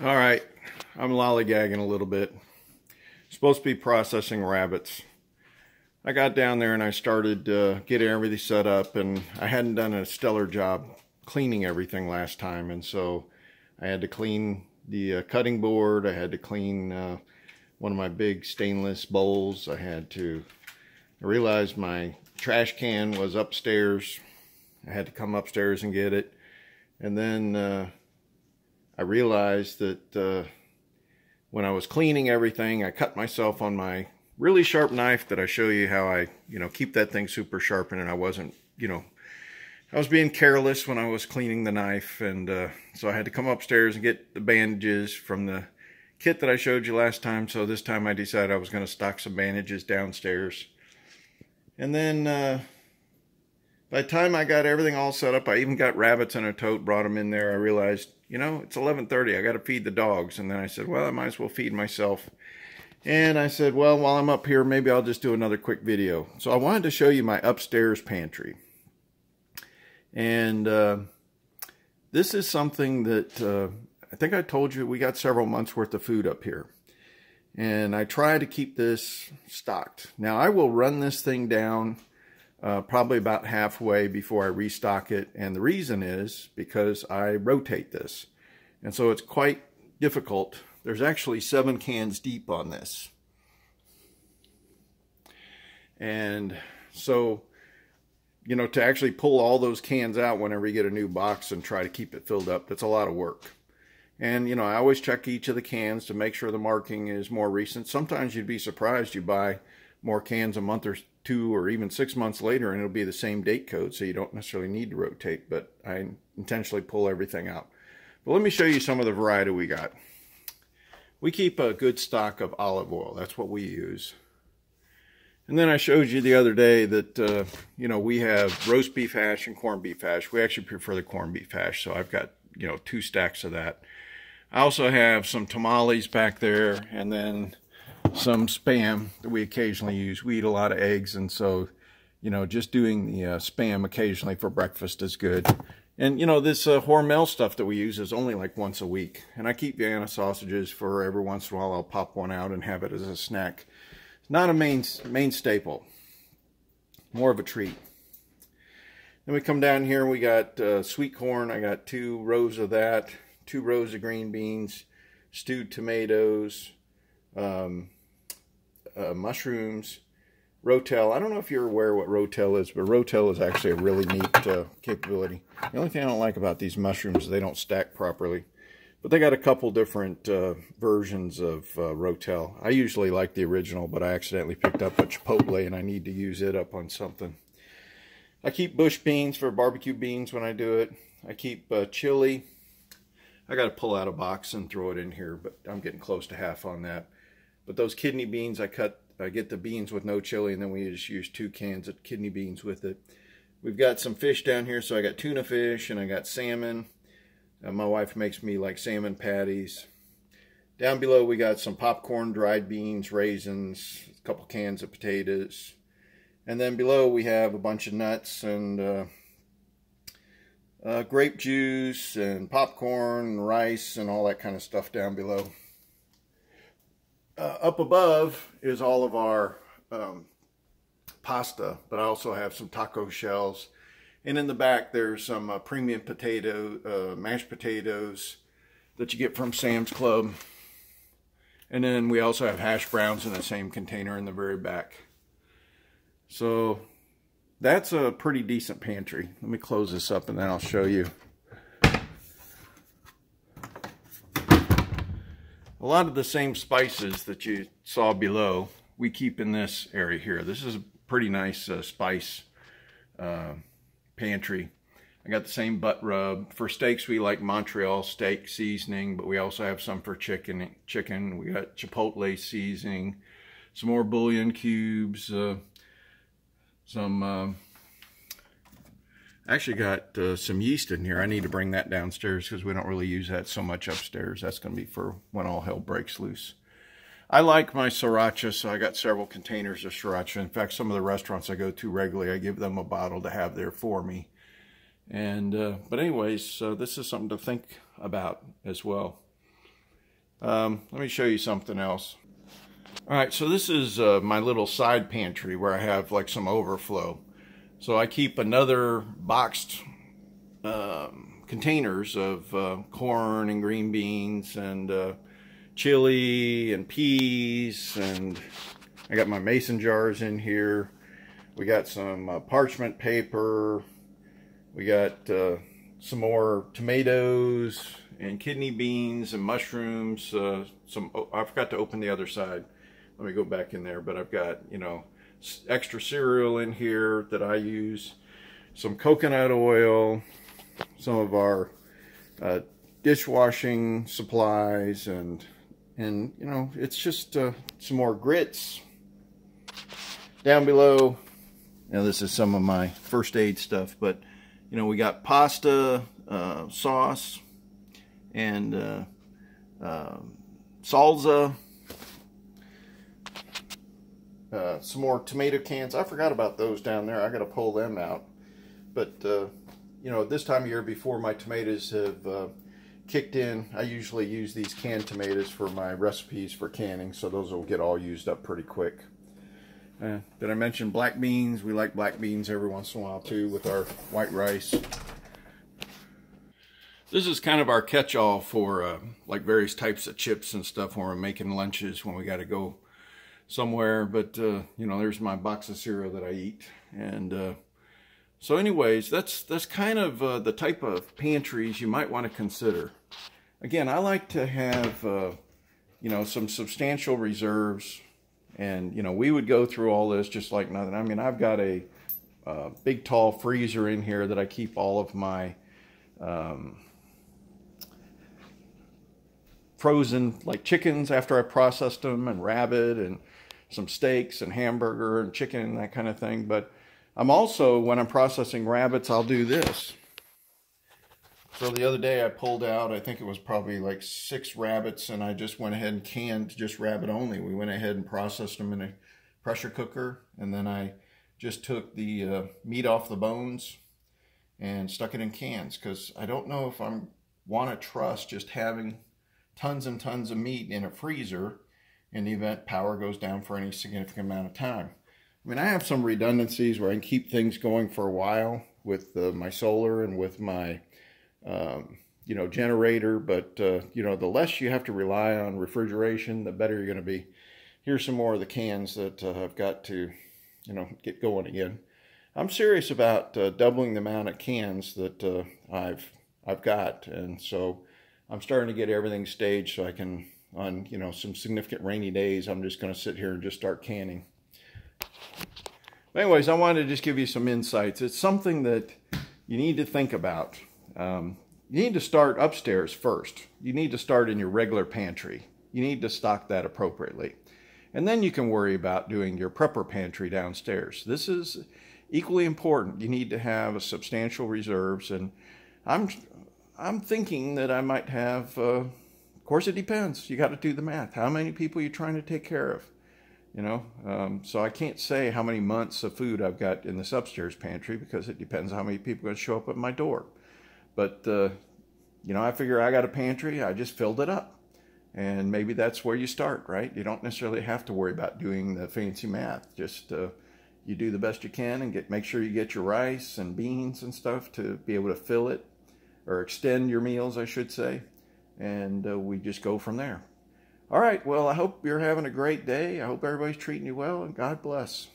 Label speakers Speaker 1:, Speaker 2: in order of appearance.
Speaker 1: All right, I'm lollygagging a little bit. Supposed to be processing rabbits. I got down there and I started getting everything set up, and I hadn't done a stellar job cleaning everything last time, and so I had to clean the cutting board. I had to clean one of my big stainless bowls. I realized my trash can was upstairs. I had to come upstairs and get it. And then I realized that when I was cleaning everything, I cut myself on my really sharp knife that I show you how I, keep that thing super sharpened, and I wasn't, I was being careless when I was cleaning the knife, and so I had to come upstairs and get the bandages from the kit that I showed you last time. So this time I decided I was going to stock some bandages downstairs. And then by the time I got everything all set up, I even got rabbits in a tote, brought them in there. I realized, it's 11:30. I got to feed the dogs. And then I said, well, I might as well feed myself. And I said, well, while I'm up here, maybe I'll just do another quick video. So I wanted to show you my upstairs pantry. And this is something that I think I told you we got several months worth of food up here. And I try to keep this stocked. Now, I will run this thing down probably about halfway before I restock it. And the reason is because I rotate this. And so it's quite difficult. There's actually 7 cans deep on this. And so, to actually pull all those cans out whenever you get a new box and try to keep it filled up, that's a lot of work. And, I always check each of the cans to make sure the marking is more recent. Sometimes you'd be surprised you buy more cans a month or 2 or even 6 months later and it'll be the same date code, so you don't necessarily need to rotate, but I intentionally pull everything out. But let me show you some of the variety we got. We keep a good stock of olive oil. That's what we use. And then I showed you the other day that, we have roast beef hash and corned beef hash. We actually prefer the corned beef hash, so I've got, 2 stacks of that. I also have some tamales back there, and then some Spam that we occasionally use. We eat a lot of eggs, and so, just doing the Spam occasionally for breakfast is good. And, this Hormel stuff that we use is only like once a week. And I keep Vienna sausages for every once in a while. I'll pop one out and have it as a snack. It's not a main staple. More of a treat. Then we come down here and we got sweet corn. I got 2 rows of that. 2 rows of green beans. Stewed tomatoes. Mushrooms. Rotel. I don't know if you're aware what Rotel is, but Rotel is actually a really neat capability. The only thing I don't like about these mushrooms is they don't stack properly. But they got a couple different versions of Rotel. I usually like the original, but I accidentally picked up a Chipotle and I need to use it up on something. I keep bush beans for barbecue beans when I do it. I keep chili. I got to pull out a box and throw it in here, but I'm getting close to half on that. But those kidney beans, I get the beans with no chili, and then we just use 2 cans of kidney beans with it. We've got some fish down here, so I got tuna fish and I got salmon. My wife makes me like salmon patties. Down below we got some popcorn, dried beans, raisins, a couple cans of potatoes. And then below we have a bunch of nuts and grape juice and popcorn and rice and all that kind of stuff down below. Up above is all of our pasta, but I also have some taco shells. And in the back there's some premium mashed potatoes that you get from Sam's Club. And then we also have hash browns in the same container in the very back. So that's a pretty decent pantry. Let me close this up and then I'll show you. A lot of the same spices that you saw below, we keep in this area here. This is a pretty nice spice pantry. I got the same butt rub. For steaks, we like Montreal steak seasoning, but we also have some for chicken. We got Chipotle seasoning, some more bouillon cubes, actually got some yeast in here. I need to bring that downstairs because we don't really use that so much upstairs. That's going to be for when all hell breaks loose. I like my sriracha, so I got several containers of sriracha. In fact, some of the restaurants I go to regularly, I give them a bottle to have there for me. And but anyways, this is something to think about as well. Let me show you something else. All right, so this is my little side pantry where I have like some overflow. So I keep another boxed containers of corn and green beans and chili and peas, and I got my mason jars in here. We got some parchment paper. We got some more tomatoes and kidney beans and mushrooms. I forgot to open the other side. Let me go back in there, but I've got, you know, extra cereal in here that I use, some coconut oil, some of our dishwashing supplies, and you know, it's just some more grits. Down below, now this is some of my first aid stuff, but you know, we got pasta sauce and salsa. Some more tomato cans. I forgot about those down there. I got to pull them out. But, you know, this time of year before my tomatoes have kicked in, I usually use these canned tomatoes for my recipes for canning. So those will get all used up pretty quick. Did I mention black beans? We like black beans every once in a while too with our white rice. This is kind of our catch-all for like various types of chips and stuff when we're making lunches when we got to go somewhere. But you know, there's my box of cereal that I eat. And so anyways, that's kind of the type of pantries you might want to consider. Again, I like to have you know, some substantial reserves. And you know, we would go through all this just like nothing. I mean, I've got a big tall freezer in here that I keep all of my frozen like chickens after I processed them, and rabbit, and some steaks and hamburger and chicken and that kind of thing. But I'm also, when I'm processing rabbits, I'll do this. So the other day I pulled out, I think it was probably like 6 rabbits, and I just went ahead and canned just rabbit only. We went ahead and processed them in a pressure cooker, and then I just took the meat off the bones and stuck it in cans, because I don't know if I want to trust just having tons and tons of meat in a freezer in the event power goes down for any significant amount of time. I mean, I have some redundancies where I can keep things going for a while with my solar and with my you know, generator, but you know, the less you have to rely on refrigeration, the better you're going to be. Here's some more of the cans that I've got to, you know, get going again. I'm serious about doubling the amount of cans that I've got, and so I'm starting to get everything staged so I can, on, you know, some significant rainy days, I'm just going to sit here and just start canning. But anyways, I wanted to just give you some insights. It's something that you need to think about. You need to start upstairs first. You need to start in your regular pantry. You need to stock that appropriately. And then you can worry about doing your prepper pantry downstairs. This is equally important. You need to have a substantial reserves, and I'm thinking that I might have, of course it depends. You got to do the math. How many people are you trying to take care of? You know, so I can't say how many months of food I've got in this upstairs pantry, because it depends how many people are going to show up at my door. But, you know, I figure I got a pantry, I just filled it up. And maybe that's where you start, right? You don't necessarily have to worry about doing the fancy math. Just you do the best you can and make sure you get your rice and beans and stuff to be able to fill it, or extend your meals, I should say. And we just go from there. All right, well, I hope you're having a great day. I hope everybody's treating you well, and God bless.